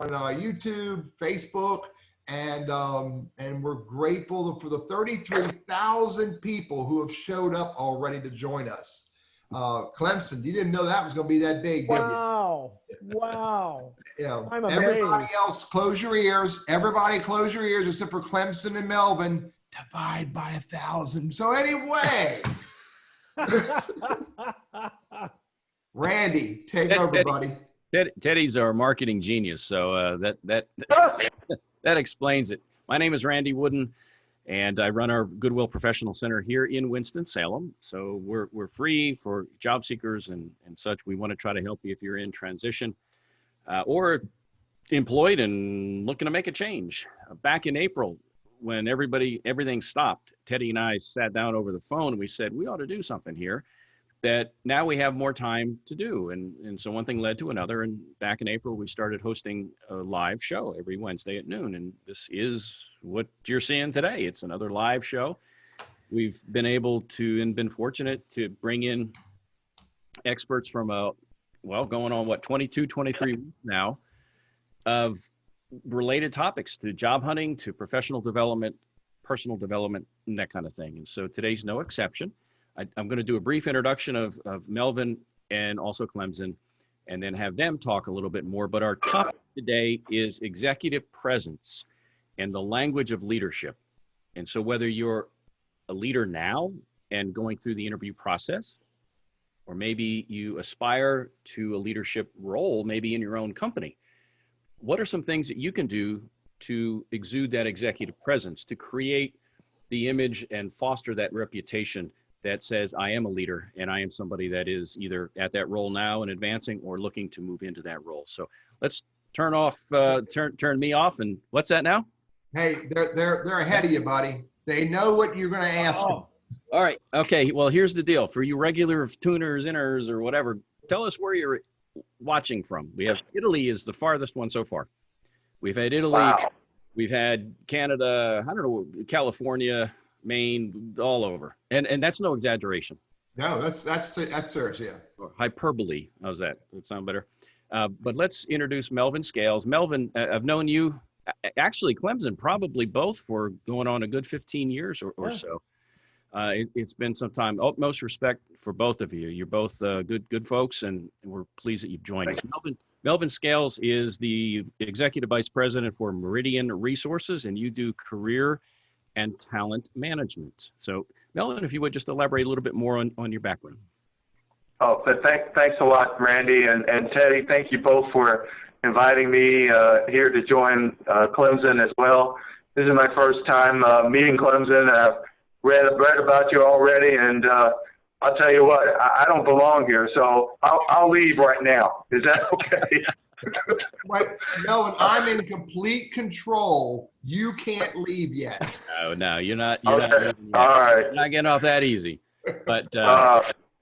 YouTube, Facebook, and we're grateful for the 33,000 people who have showed up already to join us. Clemson, you didn't know that was going to be that big, did you? Wow. Wow. Yeah. I'm amazed. Everybody else, close your ears. Everybody close your ears except for Clemson and Melvin. Divide by 1,000. So anyway, Randy, take over, buddy. Teddy's our marketing genius, so that explains it. My name is Randy Wooden, and I run our Goodwill Professional Center here in Winston-Salem. So we're free for job seekers and such. We want to try to help you if you're in transition or employed and looking to make a change. Back in April, when everything stopped, Teddy and I sat down over the phone and we said, we ought to do something here that now we have more time to do. And so one thing led to another. And back in April, we started hosting a live show every Wednesday at noon. And this is what you're seeing today. It's another live show. We've been able to and been fortunate to bring in experts from going on 22, 23 weeks now of related topics to job hunting, to professional development, personal development, and that kind of thing. And so today's no exception. I'm going to do a brief introduction of Melvin and also Clemson, and then have them talk a little bit more. But our topic today is executive presence and the language of leadership. And so whether you're a leader now and going through the interview process, or maybe you aspire to a leadership role, maybe in your own company, what are some things that you can do to exude that executive presence, to create the image and foster that reputation that says, I am a leader and I am somebody that is either at that role now and advancing or looking to move into that role. So let's turn me off. And what's that now? Hey, they're ahead of you, buddy. They know what you're going to ask them. All right. Okay. Well, here's the deal. For you regular tuners, inners, or whatever, tell us where you're watching from. We have Italy is the farthest one so far. We've had Italy. Wow. We've had Canada, I don't know, California, Maine, all over. And that's no exaggeration. No, that's serious, yeah. Or hyperbole. How's that? Does that sound better? But let's introduce Melvin Scales. Melvin, I've known you, actually Clemson, probably both for going on a good 15 years or so. It's been some time. Utmost respect for both of you. You're both good folks, and we're pleased that you've joined us. Melvin Scales is the Executive Vice President for Meridian Resources, and you do career and talent management. So, Melvin, if you would just elaborate a little bit more on your background. Oh, but thanks a lot, Randy and Teddy. Thank you both for inviting me here to join Clemson as well. This is my first time meeting Clemson. I've read about you already, and I'll tell you what, I don't belong here, so I'll leave right now. Is that okay? Wait, Melvin, I'm in complete control. You can't leave yet. No, you're not. Okay. Not leaving yet. All right. You're not getting off that easy. But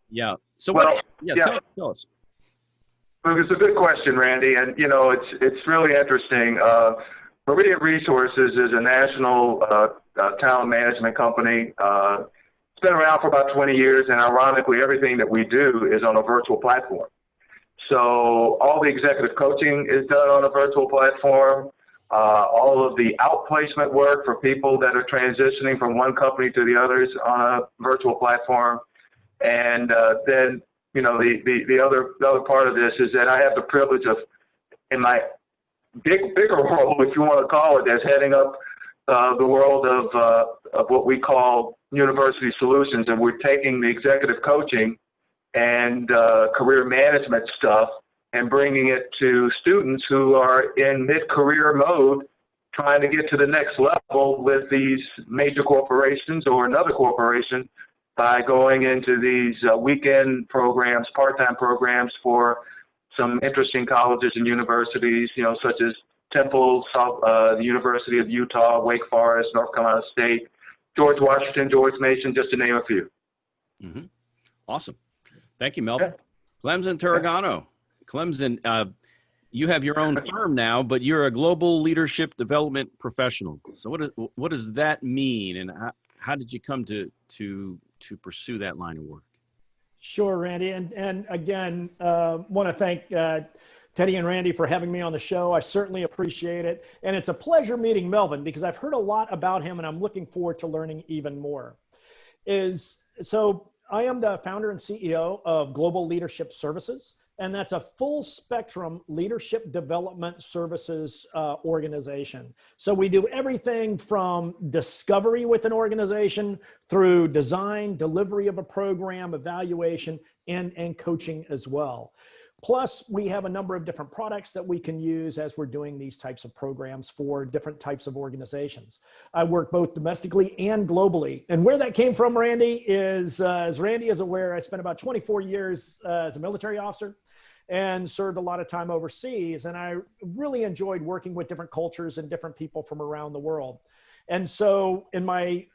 yeah. So tell us. It's a good question, Randy, and it's really interesting. Meridian Resources is a national talent management company. It's been around for about 20 years, and ironically, everything that we do is on a virtual platform. So all the executive coaching is done on a virtual platform. All of the outplacement work for people that are transitioning from one company to the others on a virtual platform. And then, the other part of this is that I have the privilege of, in my bigger role, if you want to call it, as heading up the world of what we call university solutions, and we're taking the executive coaching and career management stuff and bringing it to students who are in mid-career mode, trying to get to the next level with these major corporations or another corporation by going into these weekend programs, part-time programs for some interesting colleges and universities, such as Temple, the University of Utah, Wake Forest, North Carolina State, George Washington, George Mason, just to name a few. Mm-hmm. Awesome. Thank you, Melvin. Yeah. Clemson Turregano. Clemson, you have your own firm now, but you're a global leadership development professional. So what does that mean, and how did you come to pursue that line of work? Sure, Randy. And again, want to thank Teddy and Randy, for having me on the show. I certainly appreciate it. And it's a pleasure meeting Melvin because I've heard a lot about him and I'm looking forward to learning even more. So I am the founder and CEO of Global Leadership Services, and that's a full spectrum leadership development services organization. So we do everything from discovery with an organization through design, delivery of a program, evaluation, and coaching as well. Plus, we have a number of different products that we can use as we're doing these types of programs for different types of organizations. I work both domestically and globally. And where that came from, Randy, is, as Randy is aware, I spent about 24 years as a military officer and served a lot of time overseas. And I really enjoyed working with different cultures and different people from around the world. And so in my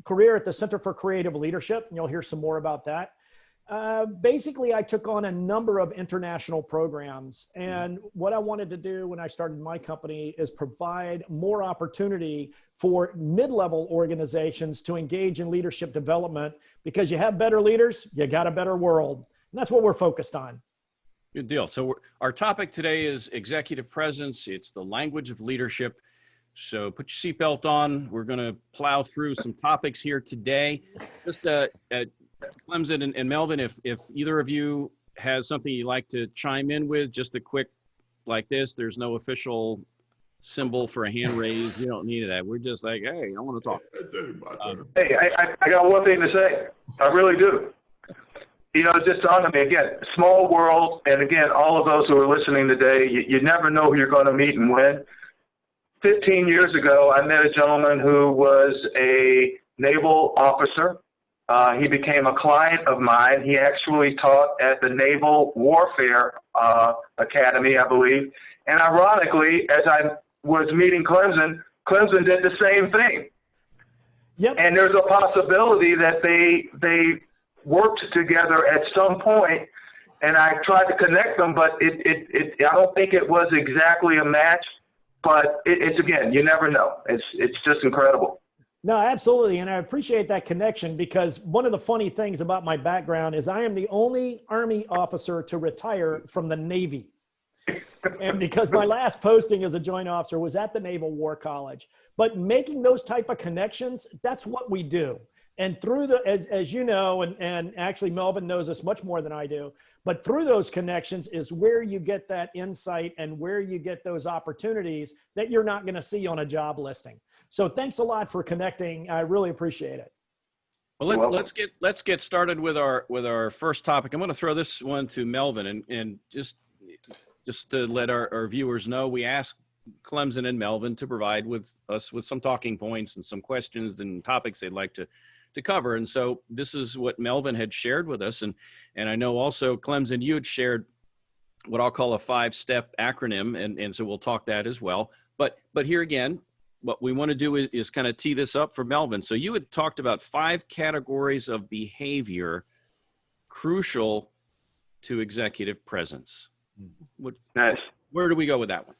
career at the Center for Creative Leadership, and you'll hear some more about that, basically, I took on a number of international programs. And what I wanted to do when I started my company is provide more opportunity for mid-level organizations to engage in leadership development, because you have better leaders, you got a better world. And that's what we're focused on. Good deal. So our topic today is executive presence. It's the language of leadership. So put your seatbelt on. We're going to plow through some topics here today. Just Clemson and Melvin, if either of you has something you'd like to chime in with, just a quick like this, there's no official symbol for a hand raise. We don't need that. We're just like, hey, I want to talk. Hey, I got one thing to say. I really do. You know, it's just dawned on me again, small world. And again, all of those who are listening today, you never know who you're going to meet and when. 15 years ago, I met a gentleman who was a naval officer. He became a client of mine. He actually taught at the Naval Warfare Academy, I believe. And ironically, as I was meeting Clemson, Clemson did the same thing. Yep. And there's a possibility that they worked together at some point, and I tried to connect them, but I don't think it was exactly a match. But it's again, you never know. It's just incredible. No, absolutely. And I appreciate that connection, because one of the funny things about my background is I am the only Army officer to retire from the Navy. And because my last posting as a joint officer was at the Naval War College. But making those type of connections, that's what we do. And through as you know, and actually Melvin knows this much more than I do, but through those connections is where you get that insight and where you get those opportunities that you're not going to see on a job listing. So thanks a lot for connecting. I really appreciate it. Well, let's get started with our first topic. I'm going to throw this one to Melvin, and just to let our viewers know, we asked Clemson and Melvin to provide us with some talking points and some questions and topics they'd like to cover. And so this is what Melvin had shared with us. And I know also, Clemson, you had shared what I'll call a 5-step acronym. And so we'll talk that as well. But here again, what we want to do is kind of tee this up for Melvin. So you had talked about 5 categories of behavior crucial to executive presence. Nice. Where do we go with that one?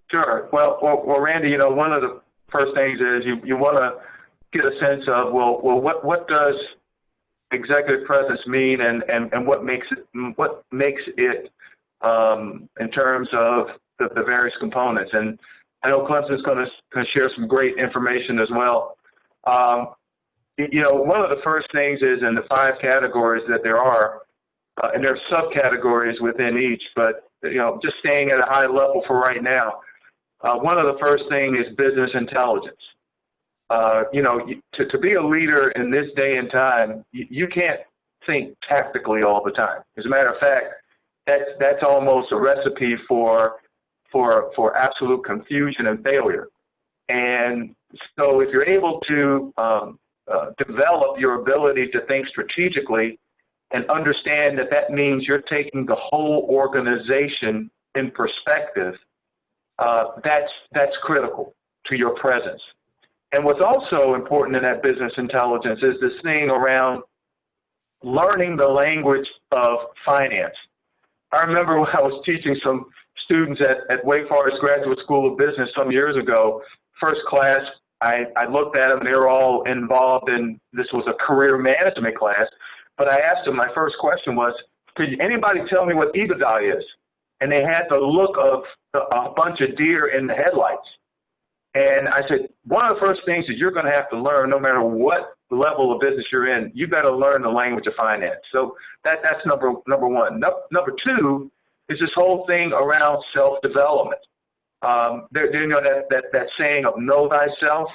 Sure. Well, Randy, you know, one of the first things is you want to get a sense of, what does executive presence mean, and what makes it in terms of the various components. And I know Clemson's going to share some great information as well. You know, one of the first things is in the 5 categories that there are, and there are subcategories within each, but, you know, just staying at a high level for right now. One of the first things is business intelligence. You know, to be a leader in this day and time, you can't think tactically all the time. As a matter of fact, that's almost a recipe for absolute confusion and failure. And so if you're able to develop your ability to think strategically and understand that means you're taking the whole organization in perspective, that's critical to your presence. And what's also important in that business intelligence is this thing around learning the language of finance. I remember when I was teaching some students at Wake Forest Graduate School of Business some years ago, first class, I looked at them, they were all involved in, this was a career management class, but I asked them, my first question was, could anybody tell me what Ebita is? and they had the look of a bunch of deer in the headlights. And I said, one of the first things that you're going to have to learn, no matter what level of business you're in, you got to learn the language of finance. So that's number one. Number two is this whole thing around self-development. You know, that saying of know thyself.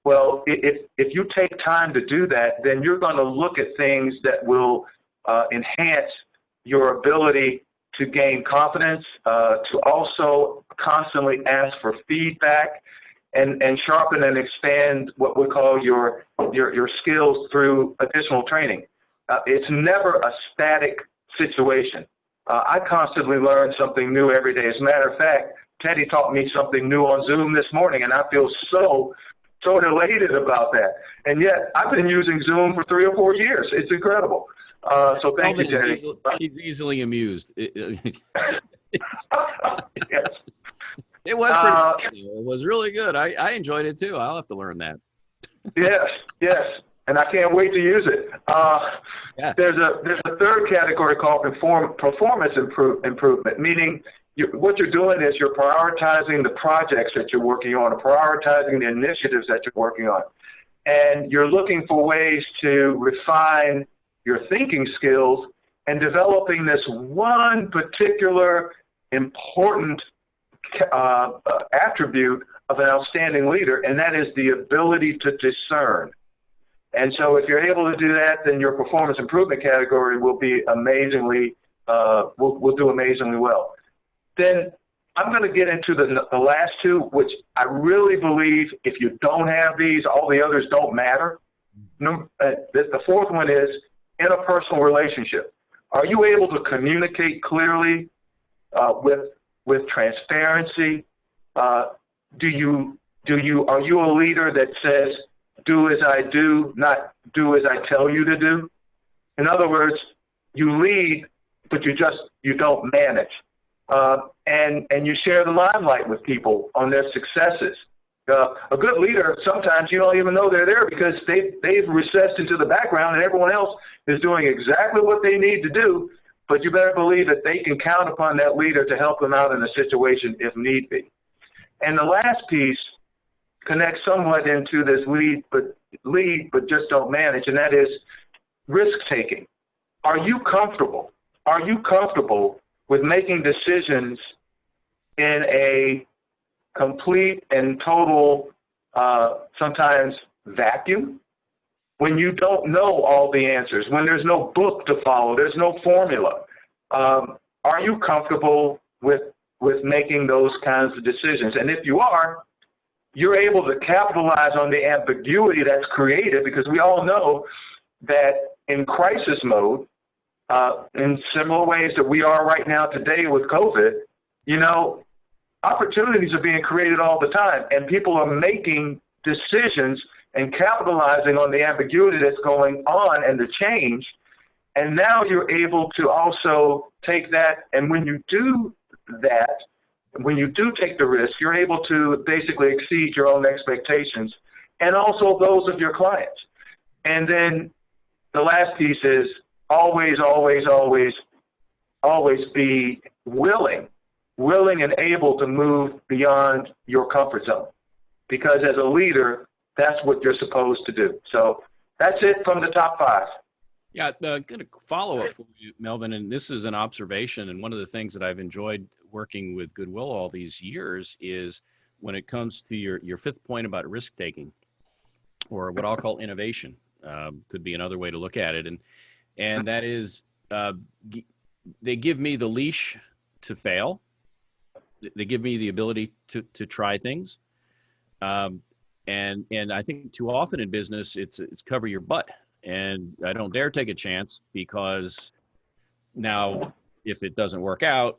Well, if you take time to do that, then you're going to look at things that will enhance your ability to gain confidence, to also constantly ask for feedback, and sharpen and expand what we call your skills through additional training. It's never a static situation. I constantly learn something new every day. As a matter of fact, Teddy taught me something new on Zoom this morning, and I feel so elated about that. And yet, I've been using Zoom for 3 or 4 years. It's incredible. So thank you, Teddy. He's easily amused. Yes. It was pretty it was really good. I enjoyed it too. I'll have to learn that. Yes. And I can't wait to use it. Yeah. There's a third category called performance improvement, meaning what you're doing is you're prioritizing the projects that you're working on, or prioritizing the initiatives that you're working on. And you're looking for ways to refine your thinking skills and developing this one particular important attribute of an outstanding leader, and that is the ability to discern. And so if you're able to do that, then your performance improvement category will be amazingly, will do amazingly well. Then I'm going to get into the last two, which I really believe if you don't have these, all the others don't matter. The fourth one is interpersonal relationship. Are you able to communicate clearly with transparency? Are you a leader that says, do as I do, not do as I tell you to do? In other words, you lead, but you don't manage. And you share the limelight with people on their successes. A good leader, sometimes you don't even know they're there because they've recessed into the background and everyone else is doing exactly what they need to do, but you better believe that they can count upon that leader to help them out in a situation if need be. And the last piece connects somewhat into this lead but just don't manage, and that is risk-taking. Are you comfortable? Are you comfortable with making decisions in a complete and total, sometimes vacuum, when you don't know all the answers, when there's no book to follow, there's no formula? Are you comfortable with making those kinds of decisions? And if you are, you're able to capitalize on the ambiguity that's created, because we all know that in crisis mode, in similar ways that we are right now today with COVID, opportunities are being created all the time, and people are making decisions and capitalizing on the ambiguity that's going on and the change. And now you're able to also take that, and when you do that, when you do take the risk, you're able to basically exceed your own expectations and also those of your clients. And then the last piece is always be willing and able to move beyond your comfort zone. Because as a leader, that's what you're supposed to do. So that's it from the top 5. Yeah, going to follow up for you, Melvin, and this is an observation, and one of the things that I've enjoyed working with Goodwill all these years is when it comes to your fifth point about risk-taking, or what I'll call innovation, could be another way to look at it, and that is they give me the leash to fail. They give me the ability to try things, and I think too often in business it's cover your butt. And I don't dare take a chance, because now if it doesn't work out,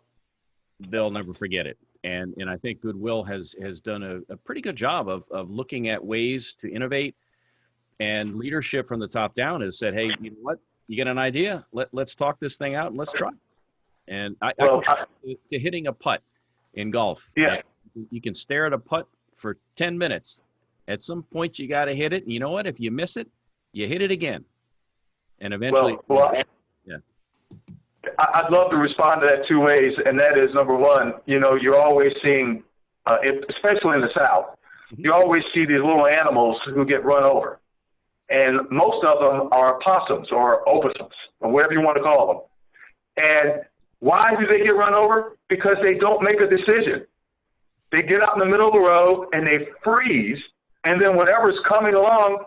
they'll never forget it. And I think Goodwill has done a pretty good job of looking at ways to innovate, and leadership from the top down has said, hey, you know what, you get an idea, let's talk this thing out and let's try. And I to hitting a putt in golf. Yeah. You can stare at a putt for 10 minutes. At some point you got to hit it. And you know what, if you miss it, you hit it again, and eventually, yeah. I'd love to respond to that two ways, and that is, number one, you're always seeing, especially in the South, you always see these little animals who get run over. And most of them are possums or opossums, or whatever you want to call them. And why do they get run over? Because they don't make a decision. They get out in the middle of the road and they freeze, and then whatever's coming along,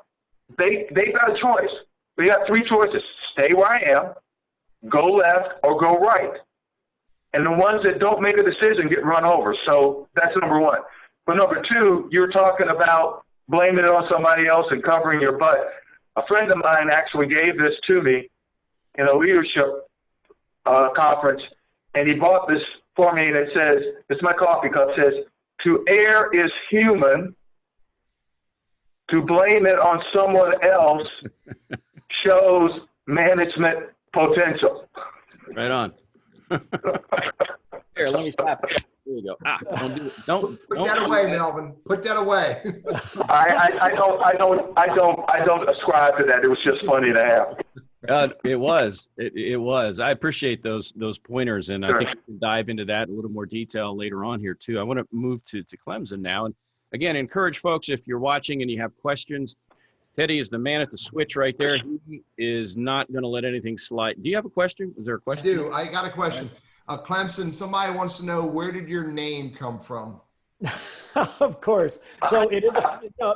they got a choice. We got three choices: stay where I am, go left, or go right. And the ones that don't make a decision get run over. So that's number one. But number two, you're talking about blaming it on somebody else and covering your butt. A friend of mine actually gave this to me in a leadership conference, and he bought this for me, and it says, it's my coffee cup, it says, to err is human, to blame it on someone else shows management potential. Right on. Here, let me stop it. There you go. Don't do it. Don't Put that away, Melvin. Put that away. I don't ascribe to that. It was just funny to have. It was. It was. I appreciate those pointers, and Sure. I think we can dive into that in a little more detail later on here too. I want to move to Clemson now, and again, encourage folks, if you're watching and you have questions. Teddy is the man at the switch right there. He is not going to let anything slide. Do you have a question? Is there a I question? do. I got a question. Clemson, somebody wants to know, where did your name come from? Of course. So it is.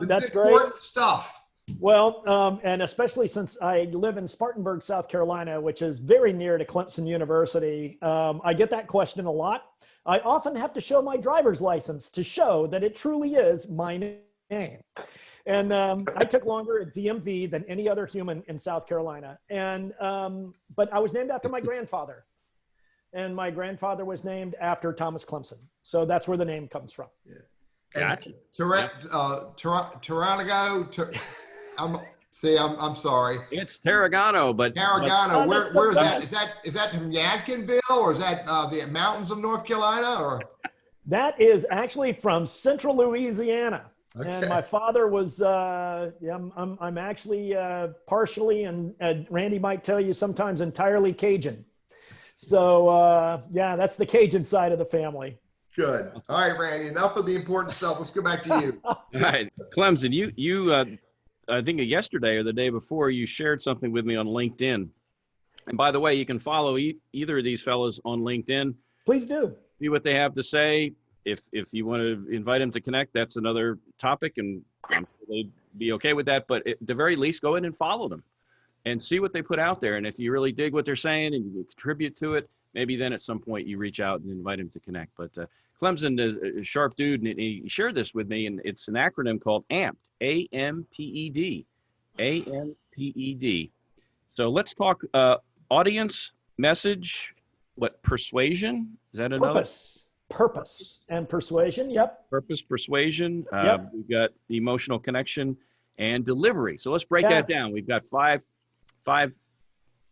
That's great. Important stuff. Well, and especially since I live in Spartanburg, South Carolina, which is very near to Clemson University, I get that question a lot. I often have to show my driver's license to show that it truly is my name. And I took longer at DMV than any other human in South Carolina. And but I was named after my grandfather. And my grandfather was named after Thomas Clemson. So that's where the name comes from. Yeah. Gotcha. Turregano. I'm sorry. It's Turregano, but Turregano. But- Where's that? Is that from Yadkinville, or is that the mountains of North Carolina? Or That is actually from Central Louisiana. Okay. And my father was, I'm actually partially, and Randy might tell you sometimes entirely Cajun. So yeah, that's the Cajun side of the family. Good. All right, Randy, enough of the important stuff. Let's go back to you. all right, Clemson, you I think yesterday or the day before, you shared something with me on LinkedIn. And by the way, you can follow either of these fellows on LinkedIn. Please do. See what they have to say. If you want to invite them to connect, that's another topic, and I'm sure they'd be okay with that. But at the very least, go in and follow them and see what they put out there. And if you really dig what they're saying and you contribute to it, maybe then at some point you reach out and invite them to connect. But Clemson is a sharp dude, and he shared this with me, and it's an acronym called AMPED, A-M-P-E-D, A-M-P-E-D. So let's talk audience, message, persuasion? Is that another? Purpose and persuasion. Yep. Purpose, persuasion. Yep. We've got the emotional connection and delivery. So let's break Yeah. that down. We've got five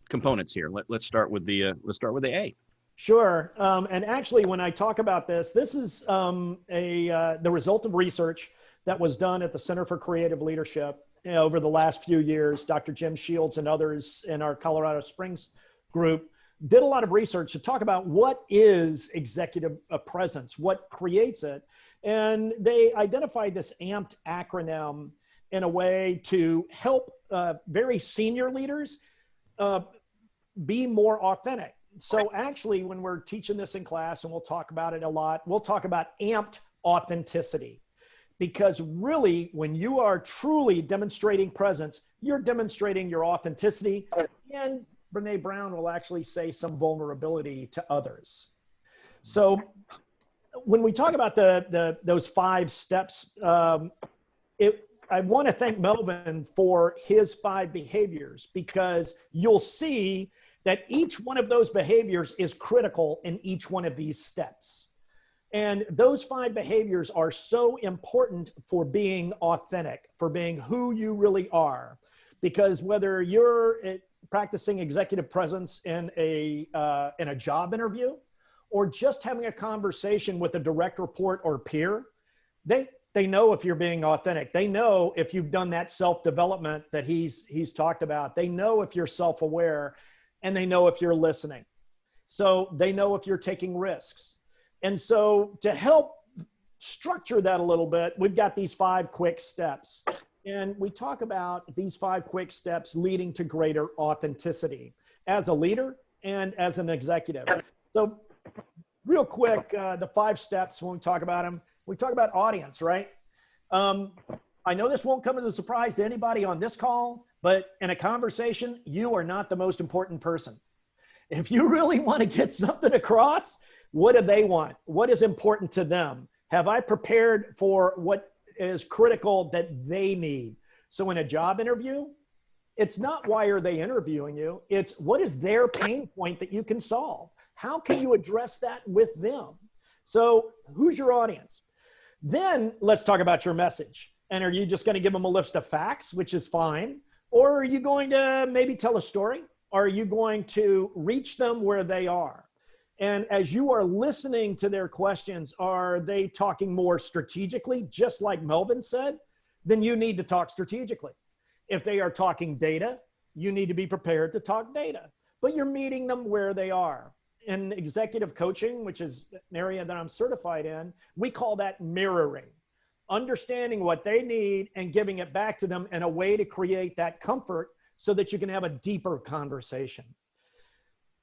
components here. Let's start with the A. Sure. And actually, when I talk about this is the result of research that was done at the Center for Creative Leadership over the last few years. Dr. Jim Shields and others in our Colorado Springs group did a lot of research to talk about what is executive presence, what creates it. And they identified this AMPED acronym in a way to help very senior leaders be more authentic. So actually, when we're teaching this in class, and we'll talk about it a lot, we'll talk about amped authenticity. Because really, when you are truly demonstrating presence, you're demonstrating your authenticity, and Brene Brown will actually say some vulnerability to others. So when we talk about those 5 steps, I want to thank Melvin for his 5 behaviors, because you'll see that each one of those behaviors is critical in each one of these steps. And those 5 behaviors are so important for being authentic, for being who you really are. Because whether you're practicing executive presence in a job interview, or just having a conversation with a direct report or peer, they know if you're being authentic. They know if you've done that self-development that he's talked about. They know if you're self-aware, and they know if you're listening. So they know if you're taking risks. And so to help structure that a little bit, we've got these 5 quick steps. And we talk about these 5 quick steps leading to greater authenticity as a leader and as an executive. So real quick, the 5 steps, when we talk about them, we talk about audience, right? I know this won't come as a surprise to anybody on this call, but in a conversation, you are not the most important person. If you really want to get something across, what do they want? What is important to them? Have I prepared for what is critical that they need? So in a job interview, it's not why are they interviewing you? It's what is their pain point that you can solve? How can you address that with them? So who's your audience? Then let's talk about your message. And are you just going to give them a list of facts, which is fine? Or are you going to maybe tell a story? Are you going to reach them where they are? And as you are listening to their questions, are they talking more strategically, just like Melvin said? Then you need to talk strategically. If they are talking data, you need to be prepared to talk data, but you're meeting them where they are. In executive coaching, which is an area that I'm certified in, we call that mirroring. Understanding what they need and giving it back to them in a way to create that comfort so that you can have a deeper conversation.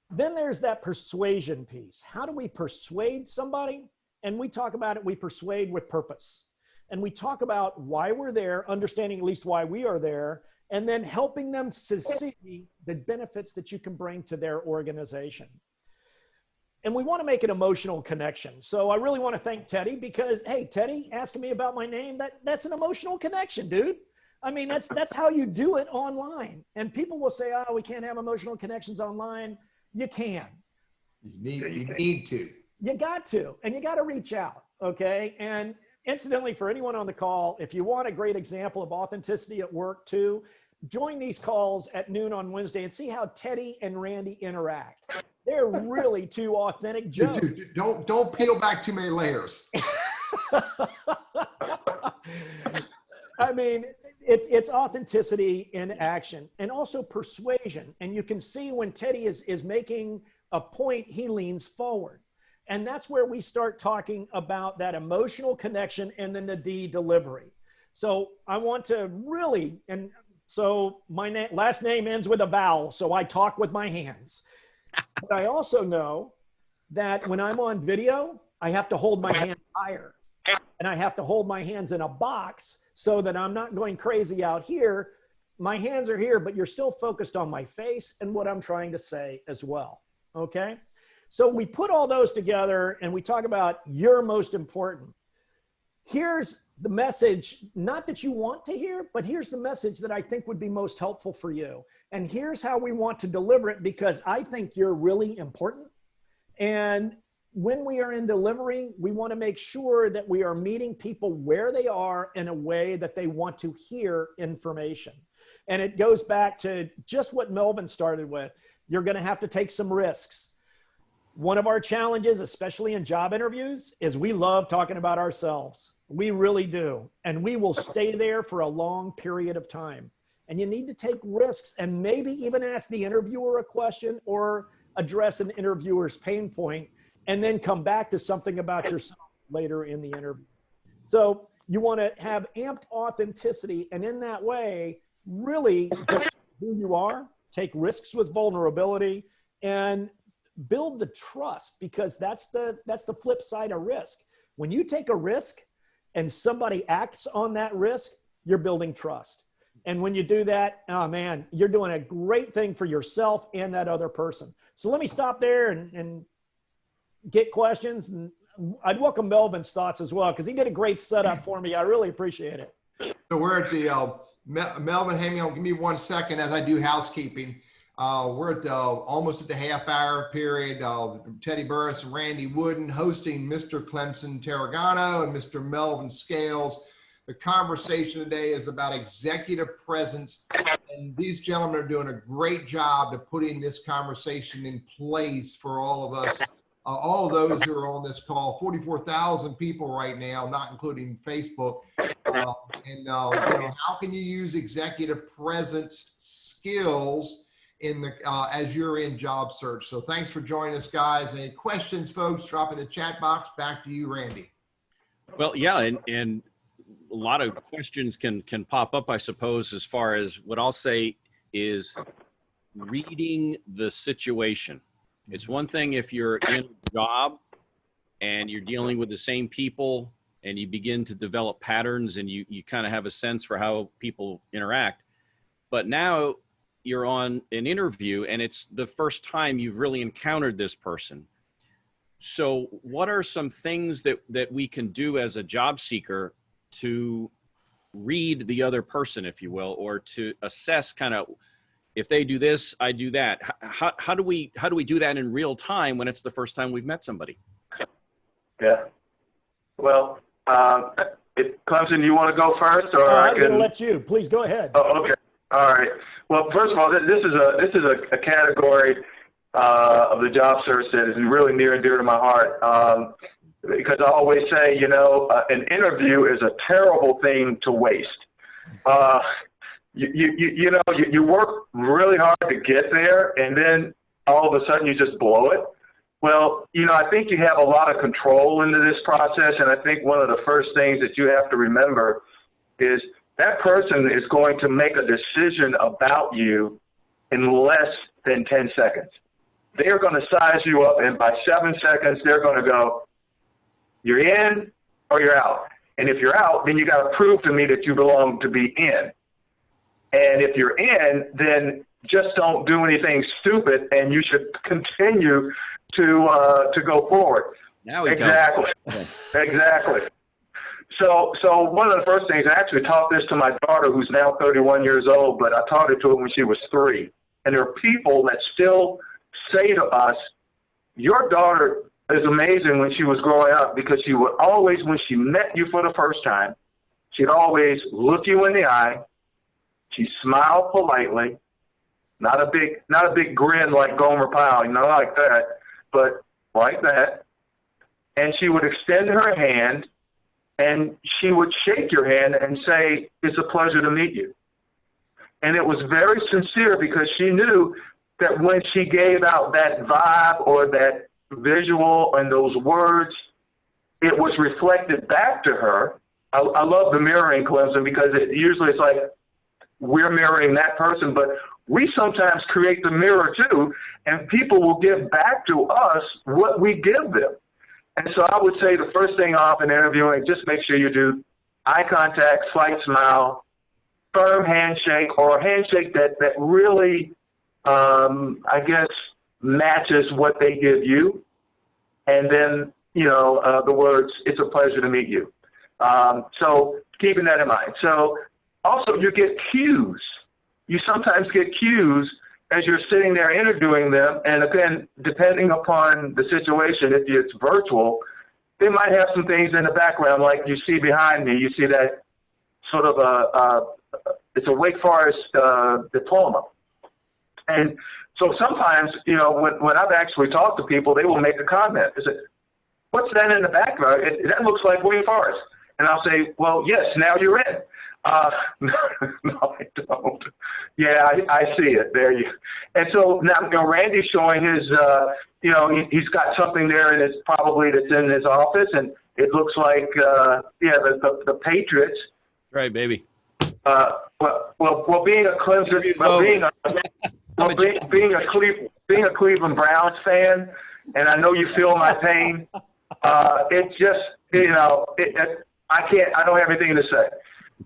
Then there's that persuasion piece. How do we persuade somebody? And we talk about it, we persuade with purpose. And we talk about why we're there, understanding at least why we are there, and then helping them to see the benefits that you can bring to their organization. And we want to make an emotional connection. So I really want to thank Teddy because, hey, Teddy asking me about my name, that's an emotional connection, dude. I mean, that's how you do it online. And people will say, oh, we can't have emotional connections online. You can. You need to. You got to, and you got to reach out, okay? And incidentally, for anyone on the call, if you want a great example of authenticity at work too, join these calls at noon on Wednesday and see how Teddy and Randy interact. They're really 2 authentic Joes. Dude, don't peel back too many layers. I mean, it's authenticity in action and also persuasion. And you can see when Teddy is making a point, he leans forward. And that's where we start talking about that emotional connection and then the D delivery. So I want to really, and so my last name ends with a vowel, so I talk with my hands. But I also know that when I'm on video, I have to hold my hands higher. And I have to hold my hands in a box so that I'm not going crazy out here. My hands are here, but you're still focused on my face and what I'm trying to say as well. Okay? So we put all those together and we talk about you're most important. Here's the message, not that you want to hear, but here's the message that I think would be most helpful for you. And here's how we want to deliver it because I think you're really important. And when we are in delivery, we want to make sure that we are meeting people where they are in a way that they want to hear information. And it goes back to just what Melvin started with. You're going to have to take some risks. One of our challenges, especially in job interviews, is we love talking about ourselves. We really do. And we will stay there for a long period of time. And you need to take risks and maybe even ask the interviewer a question or address an interviewer's pain point and then come back to something about yourself later in the interview. So you want to have amped authenticity and in that way, really who you are, take risks with vulnerability and build the trust because that's the flip side of risk. When you take a risk and somebody acts on that risk, you're building trust. And when you do that, oh man, you're doing a great thing for yourself and that other person. So let me stop there and get questions. And I'd welcome Melvin's thoughts as well, because he did a great setup for me. I really appreciate it. So we're at the, Melvin, hang on, give me 1 second as I do housekeeping. We're at almost at the half-hour period. Teddy Burriss and Randy Wooden hosting Mr. Clemson Turregano and Mr. Melvin Scales. The conversation today is about executive presence, and these gentlemen are doing a great job of putting this conversation in place for all of us, all of those who are on this call. 44,000 people right now, not including Facebook. You know, how can you use executive presence skills in the as you're in job search. So thanks for joining us, guys. Any questions, folks? Drop in the chat box. Back to you, Randy. Well, yeah, and a lot of questions can pop up, I suppose, as far as what I'll say is reading the situation. It's one thing if you're in a job and you're dealing with the same people and you begin to develop patterns and you kind of have a sense for how people interact. But now you're on an interview and it's the first time you've really encountered this person. So what are some things that we can do as a job seeker to read the other person, if you will, or to assess kind of, if they do this, I do that. How do we do that in real time when it's the first time we've met somebody? Yeah. Well, Clemson, you want to go first, or I'm going to let you. Please go ahead. Oh, okay. All right. Well, first of all, this is a category of the job search that is really near and dear to my heart, because I always say, an interview is a terrible thing to waste. You work really hard to get there, and then all of a sudden you just blow it. Well, I think you have a lot of control into this process, and I think one of the first things that you have to remember is that person is going to make a decision about you in less than 10 seconds. They're going to size you up, and by 7 seconds, they're going to go, you're in or you're out. And if you're out, then you got to prove to me that you belong to be in. And if you're in, then just don't do anything stupid, and you should continue to go forward. Now we exactly. Exactly. So one of the first things, I actually taught this to my daughter, who's now 31 years old, but I taught it to her when she was 3. And there are people that still say to us, your daughter is amazing when she was growing up, because she would always, when she met you for the first time, she'd always look you in the eye. She'd smile politely, not a big grin like Gomer Pyle, not like that, but like that. And she would extend her hand, and she would shake your hand and say, it's a pleasure to meet you. And it was very sincere, because she knew that when she gave out that vibe or that visual and those words, it was reflected back to her. I love the mirroring, Clemson, because usually it's like we're mirroring that person, but we sometimes create the mirror too, and people will give back to us what we give them. And so I would say the first thing off in interviewing, just make sure you do eye contact, slight smile, firm handshake, or a handshake that really, I guess, matches what they give you. And then, the words, it's a pleasure to meet you. So keeping that in mind. So also you get cues. You sometimes get cues as you're sitting there interviewing them, and again, depending upon the situation, if it's virtual, they might have some things in the background, like you see behind me. You see that sort of it's a Wake Forest diploma. And so sometimes, when I've actually talked to people, they will make a comment. They say, what's that in the background? That looks like Wake Forest. And I'll say, well, yes, now you're in. No, I don't. Yeah, I see it. There you. And so now, Randy's showing his, he's got something there, and it's probably that's in his office, and it looks like, the Patriots. Right, baby. Well, being a Clemson, being a Cleveland Browns fan, and I know you feel my pain. It's just, I don't have anything to say.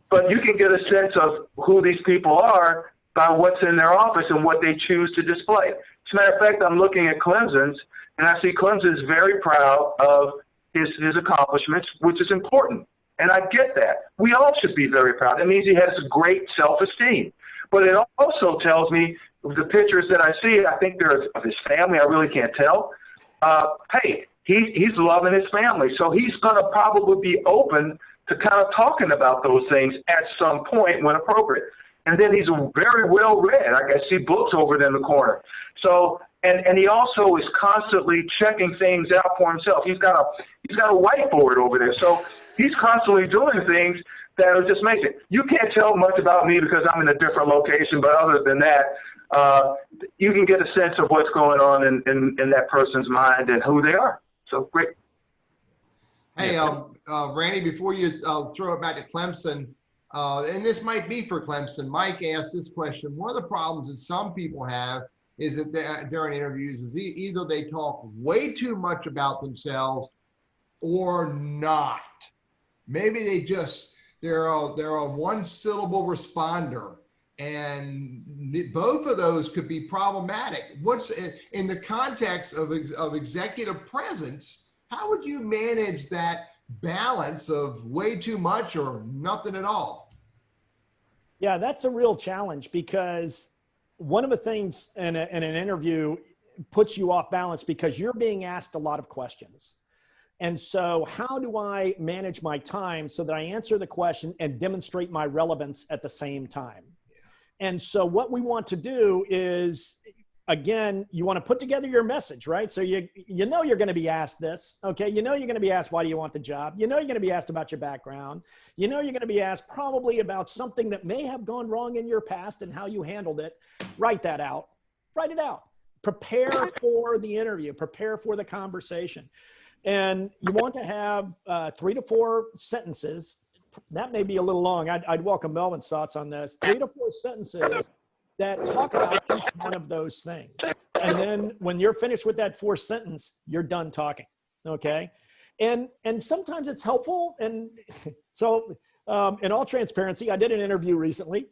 But you can get a sense of who these people are by what's in their office and what they choose to display. As a matter of fact, I'm looking at Clemson's, and I see Clemson's very proud of his accomplishments, which is important. And I get that. We all should be very proud. It means he has great self-esteem. But it also tells me the pictures that I see, I think they're of his family. I really can't tell. Hey, he's loving his family. So he's going to probably be open to kind of talking about those things at some point when appropriate. And then he's very well read. I can see books over there in the corner. So, and he also is constantly checking things out for himself. He's got a whiteboard over there. So he's constantly doing things that'll just make it. You can't tell much about me because I'm in a different location, but other than that, you can get a sense of what's going on in that person's mind and who they are. So great. Hey, Randy, before you throw it back to Clemson, and this might be for Clemson, Mike asked this question. One of the problems that some people have is that during interviews is either they talk way too much about themselves or not. Maybe they're a one-syllable responder, and both of those could be problematic. What's in the context of executive presence? How would you manage that balance of way too much or nothing at all? Yeah, that's a real challenge, because one of the things in an interview puts you off balance because you're being asked a lot of questions. And so how do I manage my time so that I answer the question and demonstrate my relevance at the same time? And so what we want to do is, again, you want to put together your message, right? So you know you're going to be asked this, okay? You know you're going to be asked, why do you want the job? You know you're going to be asked about your background. You know you're going to be asked probably about something that may have gone wrong in your past and how you handled it. Write that out. Write it out. Prepare for the interview. Prepare for the conversation. And you want to have 3 to 4 sentences. That may be a little long. I'd welcome Melvin's thoughts on this. 3 to 4 sentences that talk about each one of those things. And then when you're finished with that 4th sentence, you're done talking, okay? And sometimes it's helpful. And so in all transparency, I did an interview recently,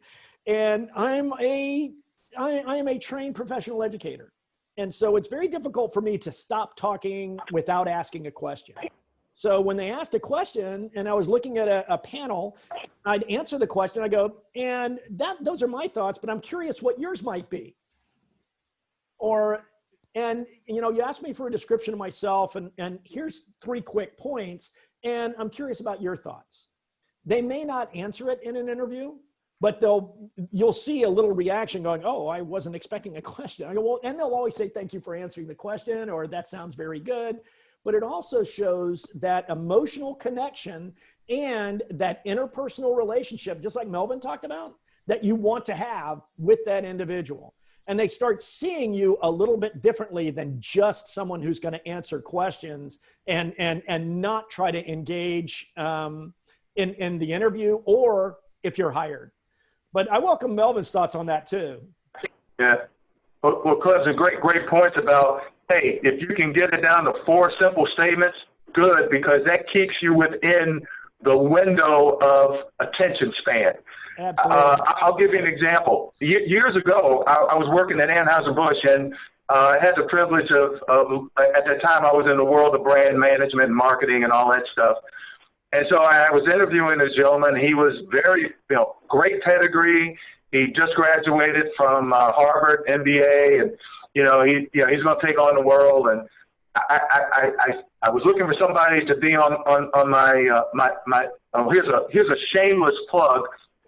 and I am a trained professional educator. And so it's very difficult for me to stop talking without asking a question. So when they asked a question and I was looking at a panel, I'd answer the question. I go, and those are my thoughts, but I'm curious what yours might be. And you asked me for a description of myself, and here's 3 quick points, and I'm curious about your thoughts. They may not answer it in an interview, but you'll see a little reaction going, oh, I wasn't expecting a question. I go, well, and they'll always say, thank you for answering the question, or that sounds very good. But it also shows that emotional connection and that interpersonal relationship, just like Melvin talked about, that you want to have with that individual. And they start seeing you a little bit differently than just someone who's going to answer questions and not try to engage in the interview, or if you're hired. But I welcome Melvin's thoughts on that too. Yeah. Well, Clemson, great points about, hey, if you can get it down to 4 simple statements, good, because that keeps you within the window of attention span. Absolutely. I'll give you an example. Years ago, I was working at Anheuser-Busch, and I had the privilege of, at that time, I was in the world of brand management and marketing and all that stuff. And so I was interviewing this gentleman. He was very, great pedigree. He just graduated from Harvard MBA, and he's going to take on the world. And I was looking for somebody to be on my here's a shameless plug,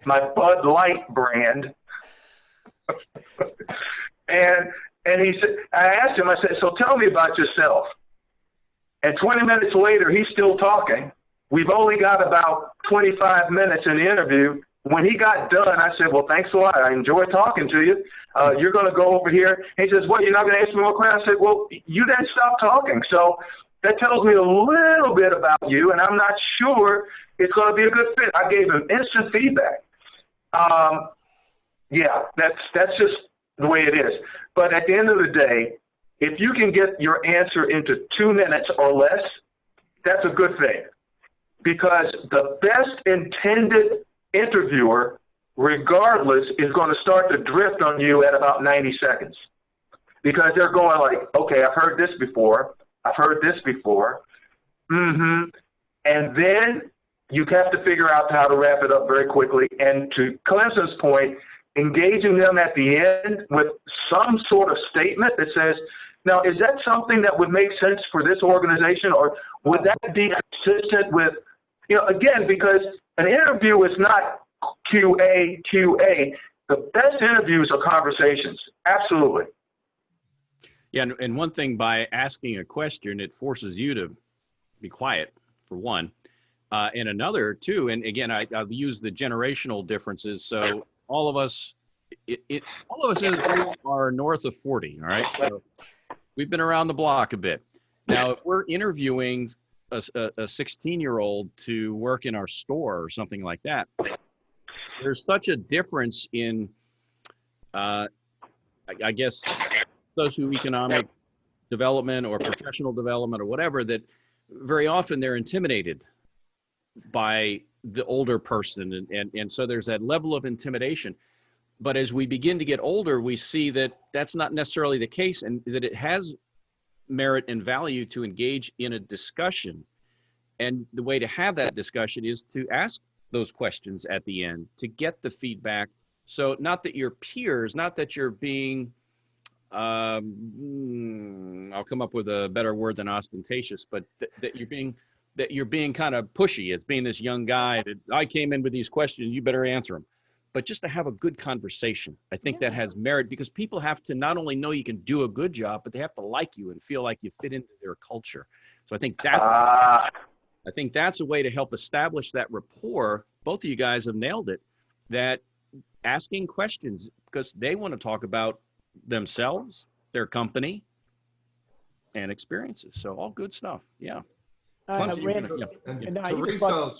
my Bud Light brand. and he said, I asked him, I said, so tell me about yourself. And 20 minutes later, he's still talking. We've only got about 25 minutes in the interview. When he got done, I said, well, thanks a lot. I enjoyed talking to you. You're going to go over here. He says, what, you're not going to ask me more questions? I said, well, you didn't stop talking. So that tells me a little bit about you, and I'm not sure it's going to be a good fit. I gave him instant feedback. Yeah, that's just the way it is. But at the end of the day, if you can get your answer into 2 minutes or less, that's a good thing. Because the best intended interviewer, regardless, is going to start to drift on you at about 90 seconds. Because they're going like, okay, I've heard this before. I've heard this before. And then you have to figure out how to wrap it up very quickly. And to Clemson's point, engaging them at the end with some sort of statement that says, now, is that something that would make sense for this organization, or would that be consistent with, again, because an interview is not QA. The best interviews are conversations. Absolutely. Yeah, and one thing, by asking a question, it forces you to be quiet, for one. And another too, and again, I've used the generational differences. So all of us, all of us in this room are north of 40. All right, so we've been around the block a bit. Now, if we're interviewing a 16-year-old to work in our store or something like that, there's such a difference in, I guess, socioeconomic development or professional development or whatever, that very often they're intimidated by the older person. And so there's that level of intimidation. But as we begin to get older, we see that that's not necessarily the case, and that it has merit and value to engage in a discussion. And the way to have that discussion is to ask those questions at the end to get the feedback. So not that your peers, not that you're being, I'll come up with a better word than ostentatious, but that you're being kind of pushy as being this young guy that I came in with these questions, you better answer them. But just to have a good conversation, I think that has merit, because people have to not only know you can do a good job, but they have to like you and feel like you fit into their culture. So I think that's a way to help establish that rapport. Both of you guys have nailed it, that asking questions, because they want to talk about themselves, their company, and experiences. So all good stuff. Yeah. And Teresa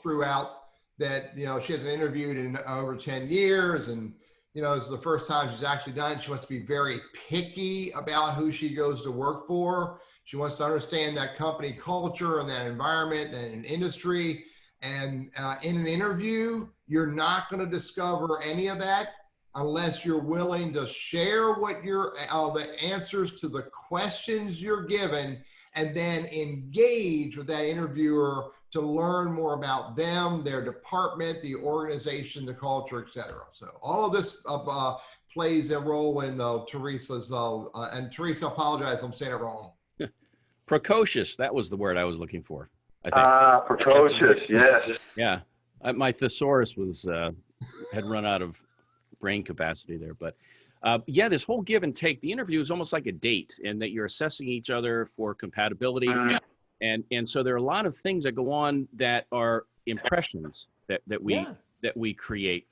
threw out that, she hasn't interviewed in over 10 years. And, this is the first time she's actually done it. She wants to be very picky about who she goes to work for. She wants to understand that company culture and that environment and an industry. And in an interview, you're not going to discover any of that unless you're willing to share what the answers to the questions you're given, and then engage with that interviewer to learn more about them, their department, the organization, the culture, etc. So all of this plays a role in Teresa's, and Teresa, apologize, I'm saying it wrong. Precocious, that was the word I was looking for, I think. Precocious, yes. Yeah, my thesaurus had run out of brain capacity there. But this whole give and take, the interview is almost like a date, in that you're assessing each other for compatibility. And so there are a lot of things that go on that are impressions that we create.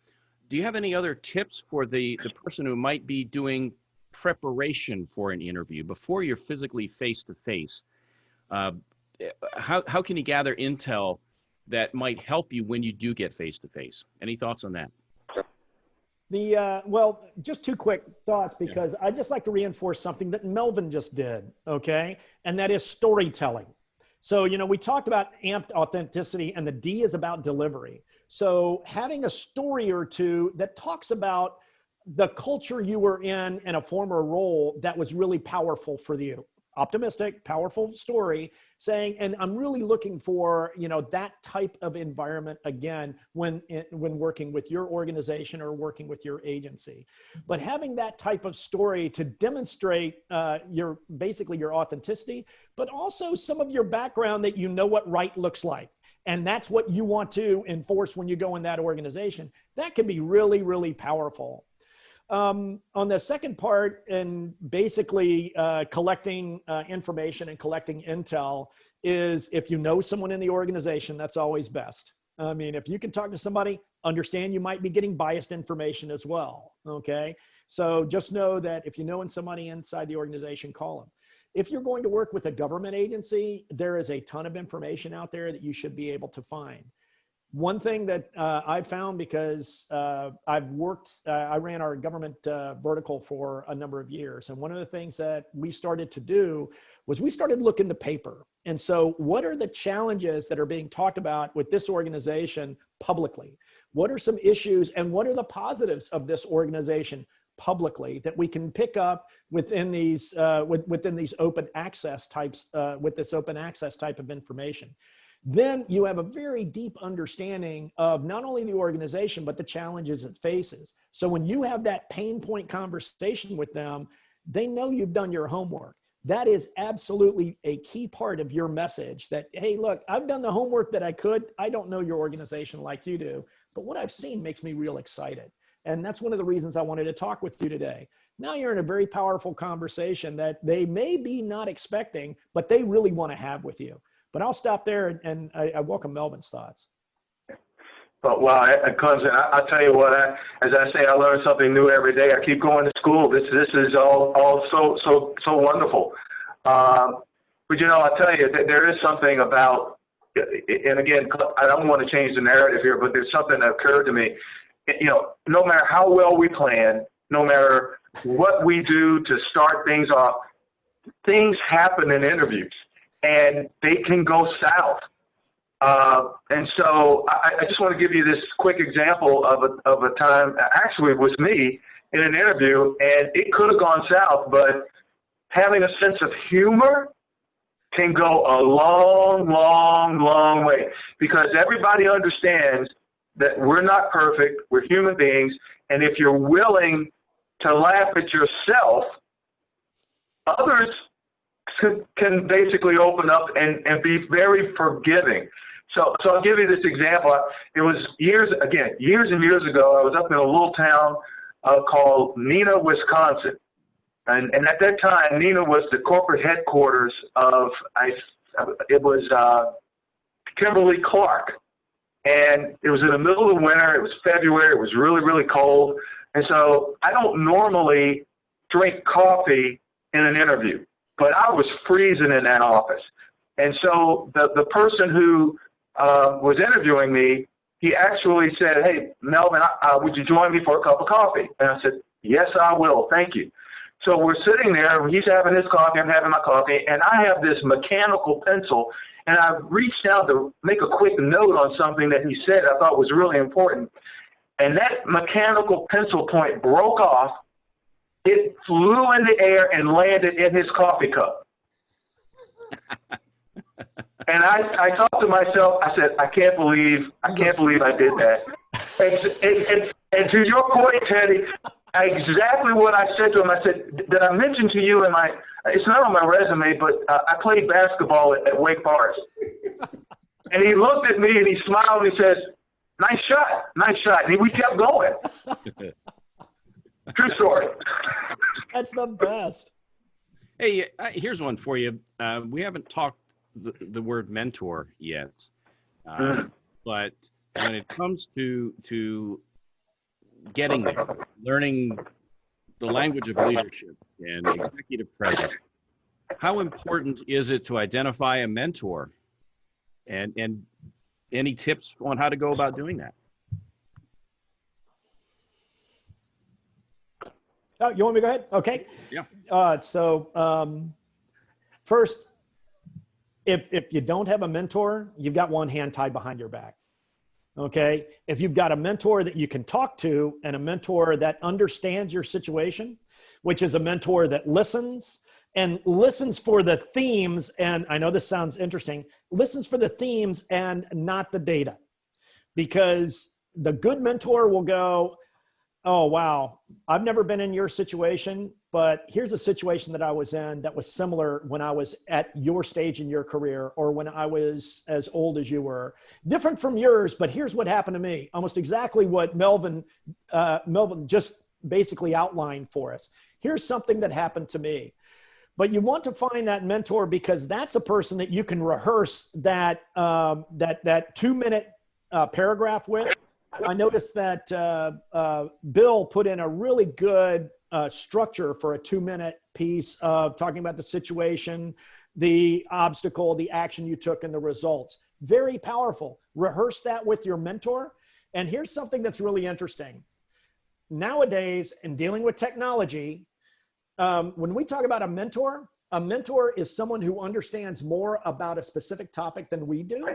Do you have any other tips for the person who might be doing preparation for an interview before you're physically face to face? How can you gather intel that might help you when you do get face to face? Any thoughts on that? Well, just two quick thoughts, because I'd just like to reinforce something that Melvin just did, okay? And that is storytelling. So, we talked about amped authenticity, and the D is about delivery. So having a story or two that talks about the culture you were in a former role that was really powerful for you. Optimistic, powerful story saying, and I'm really looking for, that type of environment again, when working with your organization or working with your agency. But having that type of story to demonstrate your authenticity, but also some of your background, that what right looks like. And that's what you want to enforce when you go in that organization. That can be really, really powerful. On the second part, and basically collecting information and collecting intel, is if you know someone in the organization, that's always best. I mean, if you can talk to somebody, understand you might be getting biased information as well, okay? So just know that if you know somebody inside the organization, call them. If you're going to work with a government agency, there is a ton of information out there that you should be able to find. One thing that I've found, because I ran our government vertical for a number of years. And one of the things that we started to do was we started looking the paper. And so what are the challenges that are being talked about with this organization publicly? What are some issues, and what are the positives of this organization publicly that we can pick up within these within these open access types, with this open access type of information? Then you have a very deep understanding of not only the organization, but the challenges it faces. So when you have that pain point conversation with them, they know you've done your homework. That is absolutely a key part of your message, that, hey, look, I've done the homework that I could. I don't know your organization like you do, but what I've seen makes me real excited. And that's one of the reasons I wanted to talk with you today. Now you're in a very powerful conversation that they may be not expecting, but they really want to have with you. But I'll stop there, and I welcome Melvin's thoughts. But wow, Clemson, I'll tell you what, as I say, I learn something new every day. I keep going to school. This is all so wonderful. But you know, I'll tell you, there is something about, and again, I don't want to change the narrative here, but there's something that occurred to me. You know, no matter how well we plan, no matter what we do to start things off, things happen in interviews, and they can go south. And so I just want to give you this quick example of a time, actually it was me in an interview, and it could have gone south, but having a sense of humor can go a long way, because everybody understands that we're not perfect, we're human beings, and if you're willing to laugh at yourself, others can basically open up and be very forgiving. So I'll give you this example. It was years and years ago. I was up in a little town called Neenah, Wisconsin. And at that time, Neenah was the corporate headquarters of, Kimberly-Clark. And it was in the middle of the winter. It was February. It was really, really cold. And so I don't normally drink coffee in an interview, but I was freezing in that office. And so the person who was interviewing me, he actually said, "Hey, Melvin, would you join me for a cup of coffee?" And I said, "Yes, I will. Thank you." So we're sitting there. He's having his coffee. I'm having my coffee. And I have this mechanical pencil, and I reached out to make a quick note on something that he said I thought was really important. And that mechanical pencil point broke off. It flew in the air and landed in his coffee cup. And I thought to myself, I said, I can't believe I did that. And to your point, Teddy, exactly what I said to him. I said, did I mention to you it's not on my resume, but I played basketball at Wake Forest. And he looked at me and he smiled and he says, nice shot. And we kept going. True story. That's the best. Hey, here's one for you. We haven't talked the word mentor yet, but when it comes to getting there, learning the language of leadership and executive presence, how important is it to identify a mentor, and any tips on how to go about doing that? Oh, you want me to go ahead? Okay. Yeah. First, if you don't have a mentor, you've got one hand tied behind your back. Okay. If you've got a mentor that you can talk to and a mentor that understands your situation, which is a mentor that listens for the themes. And I know this sounds interesting, listens for the themes and not the data, because the good mentor will go, oh, wow, I've never been in your situation, but here's a situation that I was in that was similar when I was at your stage in your career, or when I was as old as you were. Different from yours, but here's what happened to me. Almost exactly what Melvin just basically outlined for us. Here's something that happened to me. But you want to find that mentor, because that's a person that you can rehearse that 2-minute paragraph with. I noticed that Bill put in a really good structure for a 2-minute piece of talking about the situation, the obstacle, the action you took, and the results. Very powerful. Rehearse that with your mentor. And here's something that's really interesting. Nowadays, in dealing with technology, when we talk about a mentor is someone who understands more about a specific topic than we do.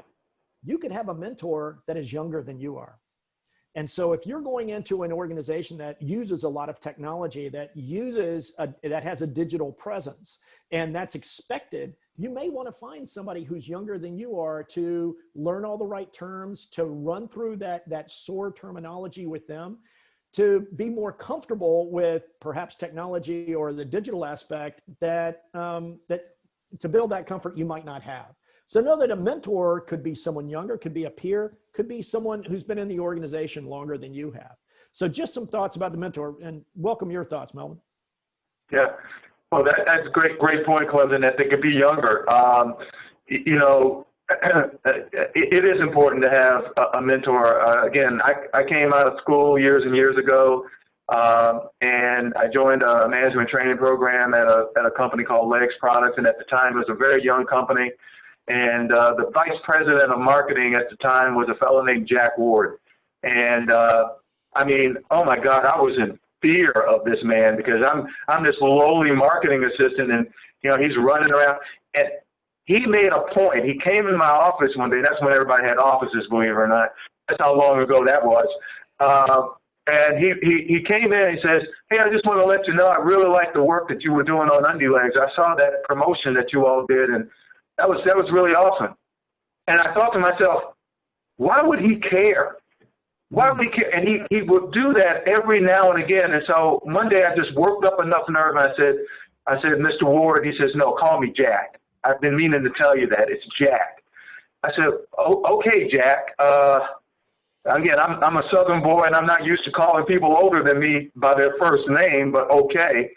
You could have a mentor that is younger than you are. And so if you're going into an organization that uses a lot of technology, that has a digital presence, and that's expected, you may want to find somebody who's younger than you are to learn all the right terms, to run through that SOAR terminology with them, to be more comfortable with perhaps technology or the digital aspect that to build that comfort you might not have. So know that a mentor could be someone younger, could be a peer, could be someone who's been in the organization longer than you have. So just some thoughts about the mentor, and welcome your thoughts, Melvin. Yeah, well, that's a great point, Clemson, that they could be younger. you know, it is important to have a mentor. Again, I came out of school years and years ago, and I joined a management training program at a company called Legs Products, and at the time it was a very young company. And the vice president of marketing at the time was a fellow named Jack Ward. And I mean, oh my God, I was in fear of this man because I'm this lowly marketing assistant, and you know he's running around. And he made a point. He came in my office one day. That's when everybody had offices, believe it or not. That's how long ago that was. And he came in and he says, "Hey, I just want to let you know I really like the work that you were doing on Undie Legs. I saw that promotion that you all did, and that was really awesome." And I thought to myself, why would he care? Why would he care? And he would do that every now and again. And so one day I just worked up enough nerve, and I said, "Mr. Ward," he says, "No, call me Jack. I've been meaning to tell you that. It's Jack." I said, "Oh, okay, Jack." Again, I'm a Southern boy, and I'm not used to calling people older than me by their first name, but okay.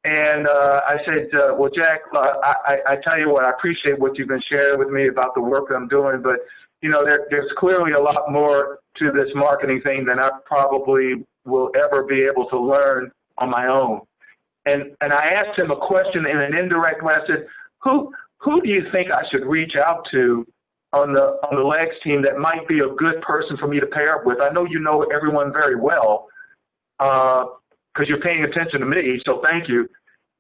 And I said, "Well, Jack, I tell you what, I appreciate what you've been sharing with me about the work I'm doing, but, you know, there's clearly a lot more to this marketing thing than I probably will ever be able to learn on my own." And I asked him a question in an indirect way. I said, who do you think I should reach out to on the Legs team that might be a good person for me to pair up with? I know you know everyone very well because you're paying attention to me, so thank you.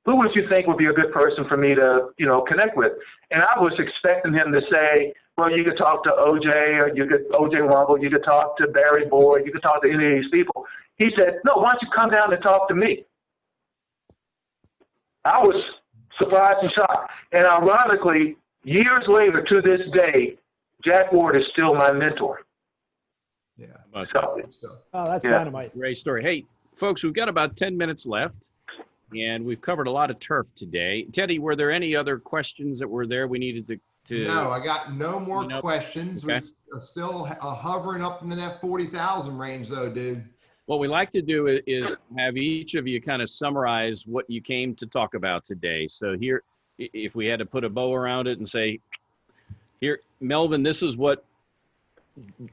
Who would you think would be a good person for me to, you know, connect with? And I was expecting him to say, well, you could talk to OJ, or you could OJ Wumble, you could talk to Barry Boyd, you could talk to any of these people. He said, "No, why don't you come down and talk to me?" I was surprised and shocked. And ironically, years later to this day, Jack Ward is still my mentor. Yeah. Oh, that's dynamite. Great story. Hey, folks, we've got about 10 minutes left, and we've covered a lot of turf today. Teddy, were there any other questions that were there we needed to No, I got no more questions. Okay. We're still hovering up into that 40,000 range, though, dude. What we like to do is have each of you kind of summarize what you came to talk about today. So here, if we had to put a bow around it and say, here, Melvin, this is what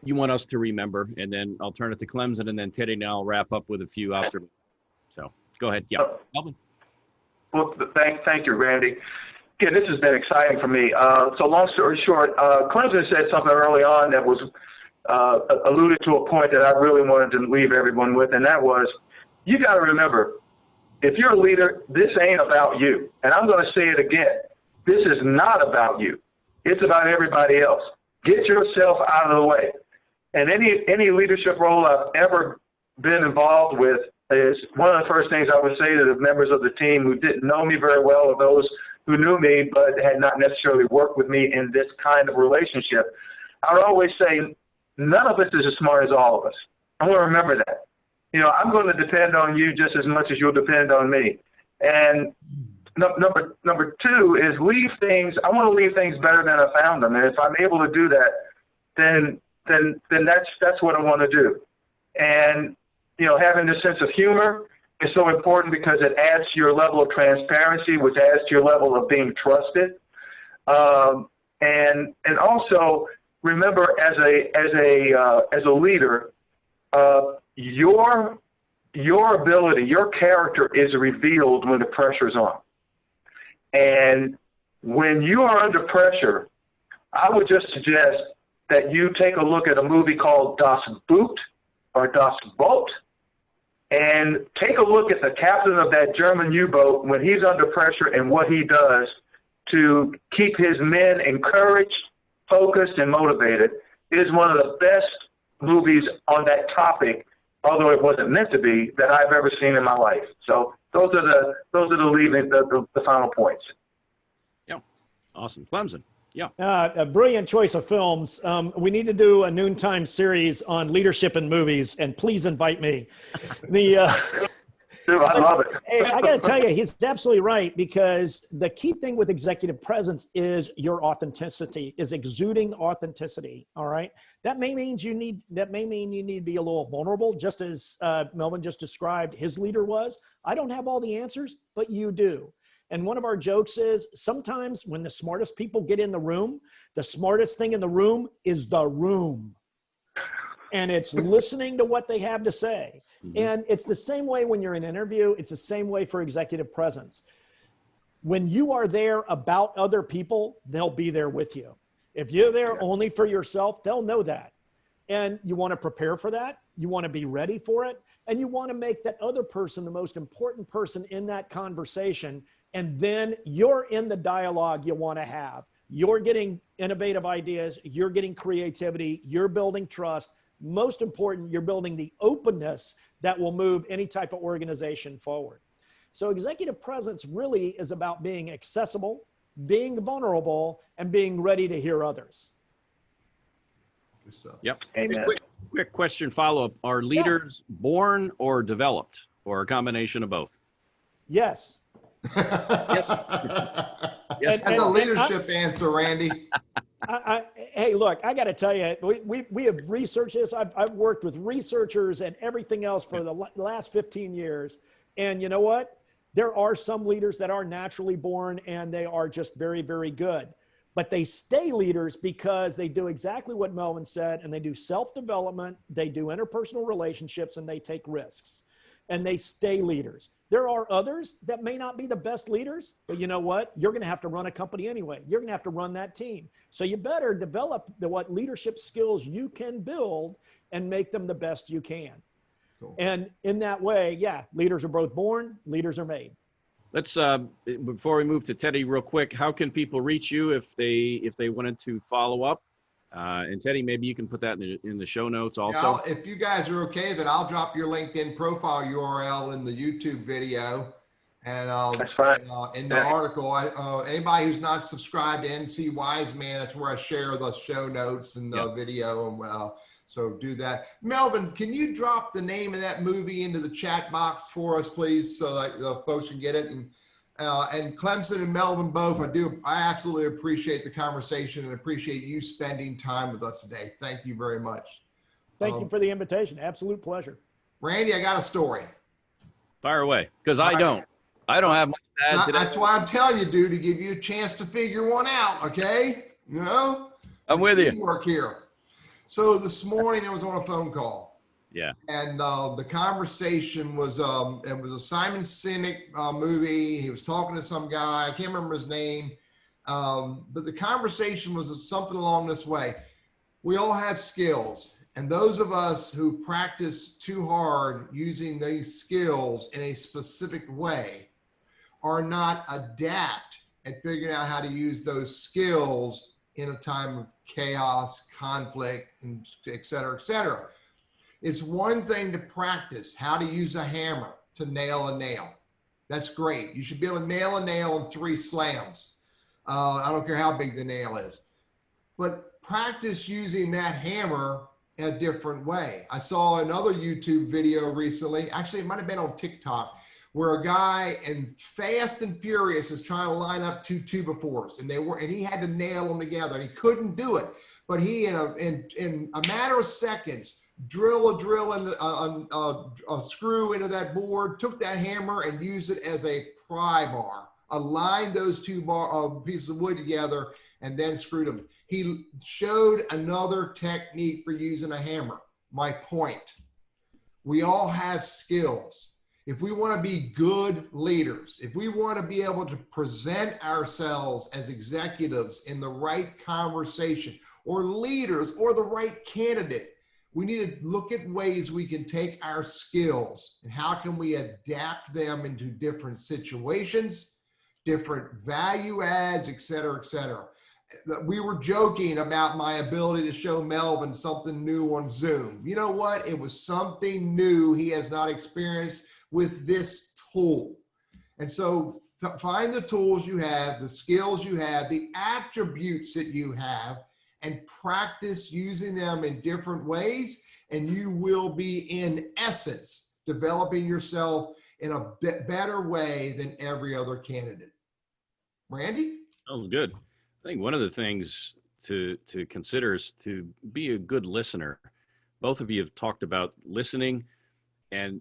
you want us to remember, and then I'll turn it to Clemson, and then Teddy and I'll wrap up with a few observations. So go ahead. Yeah, Melvin. Well, thank you, Randy. Yeah, this has been exciting for me. So long story short, Clemson said something early on that was alluded to a point that I really wanted to leave everyone with, and that was, you got to remember, if you're a leader, this ain't about you. And I'm going to say it again. This is not about you. It's about everybody else. Get yourself out of the way. And any leadership role I've ever been involved with is one of the first things I would say to the members of the team who didn't know me very well, or those who knew me but had not necessarily worked with me in this kind of relationship. I would always say, none of us is as smart as all of us. I want to remember that. You know, I'm going to depend on you just as much as you'll depend on me. And number two is leave things. I want to leave things better than I found them. And if I'm able to do that, then that's what I want to do. And, you know, having this sense of humor is so important because it adds to your level of transparency, which adds to your level of being trusted. And also remember, as a leader, your ability, your character is revealed when the pressure's on. And when you are under pressure, I would just suggest that you take a look at a movie called Das Boot or Das Boot, and take a look at the captain of that German U-boat when he's under pressure and what he does to keep his men encouraged, focused, and motivated. It is one of the best movies on that topic, although it wasn't meant to be, that I've ever seen in my life. So those are the final points. Yeah, awesome, Clemson. Yeah, a brilliant choice of films. We need to do a noontime series on leadership in movies, and please invite me. Dude, I love it. I got to tell you, he's absolutely right, because the key thing with executive presence is your authenticity, is exuding authenticity. All right, that may mean you need to be a little vulnerable, just as Melvin just described his leader was. I don't have all the answers, but you do. And one of our jokes is sometimes when the smartest people get in the room, the smartest thing in the room is the room. And it's listening to what they have to say. And it's the same way when you're in an interview. It's the same way for executive presence. When you are there about other people, they'll be there with you. If you're there only for yourself, they'll know that. And you want to prepare for that. You want to be ready for it. And you want to make that other person the most important person in that conversation. And then you're in the dialogue you want to have. You're getting innovative ideas. You're getting creativity. You're building trust. Most important, you're building the openness that will move any type of organization forward. So executive presence really is about being accessible, being vulnerable, and being ready to hear others. Good stuff. Yep. Amen. Quick question follow-up. Are leaders born or developed, or a combination of both? Yes. Yes. Yes. That's a leadership answer, Randy. Hey, look, I got to tell you, we have researched this. I've worked with researchers and everything else for the last 15 years. And you know what? There are some leaders that are naturally born and they are just very, very good. But they stay leaders because they do exactly what Melvin said, and they do self-development, they do interpersonal relationships, and they take risks. And they stay leaders. There are others that may not be the best leaders, but you know what? You're going to have to run a company anyway. You're going to have to run that team. So you better develop what leadership skills you can build and make them the best you can. Cool. And in that way, yeah, leaders are both born, leaders are made. Let's before we move to Teddy real quick, how can people reach you if they wanted to follow up? And Teddy, maybe you can put that in the show notes also. Yeah, if you guys are okay, then I'll drop your LinkedIn profile URL in the YouTube video, and that's fine. In the article. Anybody who's not subscribed to NC Wiseman, that's where I share the show notes and the video, and so do that. Melvin, can you drop the name of that movie into the chat box for us, please, so that the folks can get it? And Clemson and Melvin both, I absolutely appreciate the conversation and appreciate you spending time with us today. Thank you very much. Thank you for the invitation. Absolute pleasure. Randy, I got a story. Fire away, because I don't have much to add today. That's why I'm telling you, dude, to give you a chance to figure one out, okay? You know? I'm with you. Teamwork here. So this morning I was on a phone call. Yeah. And the conversation was, it was a Simon Sinek movie. He was talking to some guy. I can't remember his name. But the conversation was something along this way. We all have skills. And those of us who practice too hard using these skills in a specific way are not adept at figuring out how to use those skills in a time of chaos, conflict, and et cetera, et cetera. It's one thing to practice how to use a hammer to nail a nail. That's great. You should be able to nail a nail in 3 slams. I don't care how big the nail is. But practice using that hammer in a different way. I saw another YouTube video recently. Actually, it might have been on TikTok, where a guy in Fast and Furious is trying to line up 2 2x4s, and he had to nail them together, and he couldn't do it. But he, in a matter of seconds, drill a screw into that board, took that hammer and used it as a pry bar, aligned those 2 pieces of wood together, and then screwed them. He showed another technique for using a hammer. My point, we all have skills. If we want to be good leaders, if we want to be able to present ourselves as executives in the right conversation, or leaders, or the right candidate, we need to look at ways we can take our skills and how can we adapt them into different situations, different value adds, et cetera, et cetera. We were joking about my ability to show Melvin something new on Zoom. You know what? It was something new he has not experienced with this tool. And so find the tools you have, the skills you have, the attributes that you have, and practice using them in different ways. And you will be, in essence, developing yourself in a better way than every other candidate. Randy? That was good. I think one of the things to consider is to be a good listener. Both of you have talked about listening, and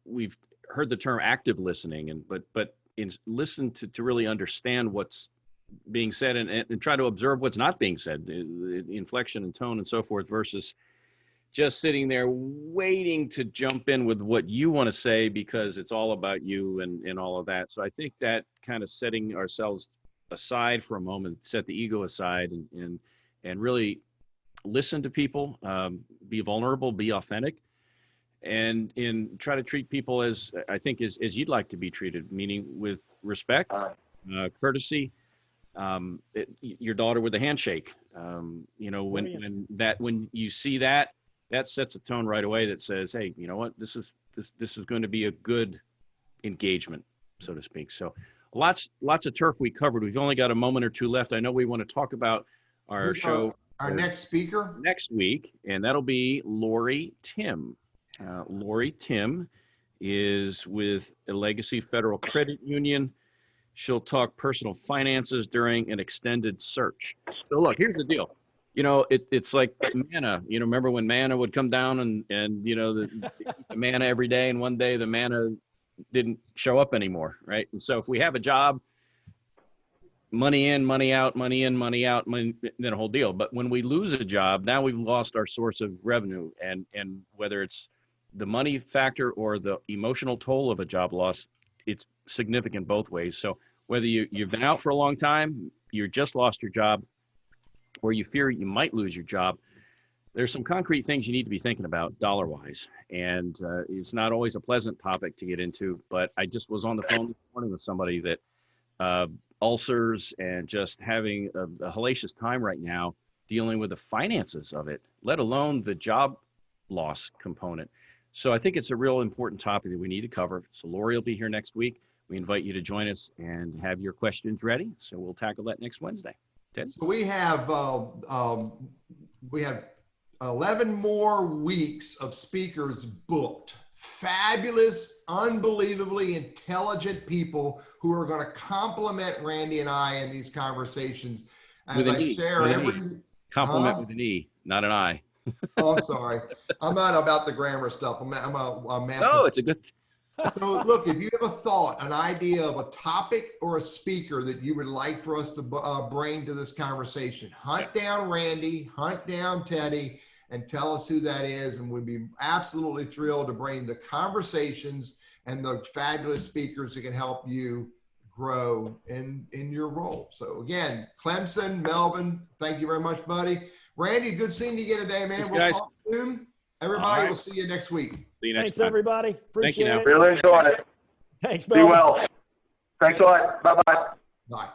we've heard the term active listening, but listen to really understand what's being said and try to observe what's not being said, the inflection and tone and so forth, versus just sitting there waiting to jump in with what you want to say because it's all about you and all of that. So I think that kind of setting ourselves aside for a moment, set the ego aside and really listen to people, be vulnerable, be authentic, and try to treat people as I think as you'd like to be treated, meaning with respect, courtesy, your daughter with a handshake. You know, when you see that sets a tone right away that says, hey, you know what, this is going to be a good engagement, so to speak. So lots of turf we covered. We've only got a moment or two left. I know we want to talk about our show. Our next speaker? Next week, and that'll be Lori Tim. Lori Tim is with a Legacy Federal Credit Union. She'll talk personal finances during an extended search. So look, here's the deal. You know, it's like manna. You know, remember when manna would come down and you know, the manna every day, and one day the manna didn't show up anymore, right? And so if we have a job, money in, money out, money in, money out, then a whole deal. But when we lose a job, now we've lost our source of revenue. And whether it's the money factor or the emotional toll of a job loss, it's significant both ways. So whether you've been out for a long time, you just lost your job, or you fear you might lose your job, there's some concrete things you need to be thinking about dollar-wise. And it's not always a pleasant topic to get into, but I just was on the phone this morning with somebody that ulcers and just having a hellacious time right now dealing with the finances of it, let alone the job loss component. So I think it's a real important topic that we need to cover. So Lori will be here next week. We invite you to join us and have your questions ready. So we'll tackle that next Wednesday. Ted? So we have 11 more weeks of speakers booked. Fabulous, unbelievably intelligent people who are going to complement Randy and I in these conversations. As I share every compliment with an E, not an I. Oh, I'm sorry. I'm not about the grammar stuff. I'm a math. Oh, it's a good. So look, if you have a thought, an idea of a topic or a speaker that you would like for us to bring to this conversation, hunt down Randy, hunt down Teddy, and tell us who that is. And we'd be absolutely thrilled to bring the conversations and the fabulous speakers that can help you grow in your role. So again, Clemson, Melvin, thank you very much, buddy. Randy, good seeing you again today, man. We'll talk soon. Everybody, we'll see you next week. See you next Thanks, time. everybody. Appreciate it. Really enjoyed it. Thanks, Be Melvin. well. Thanks a lot. Bye-bye. Bye.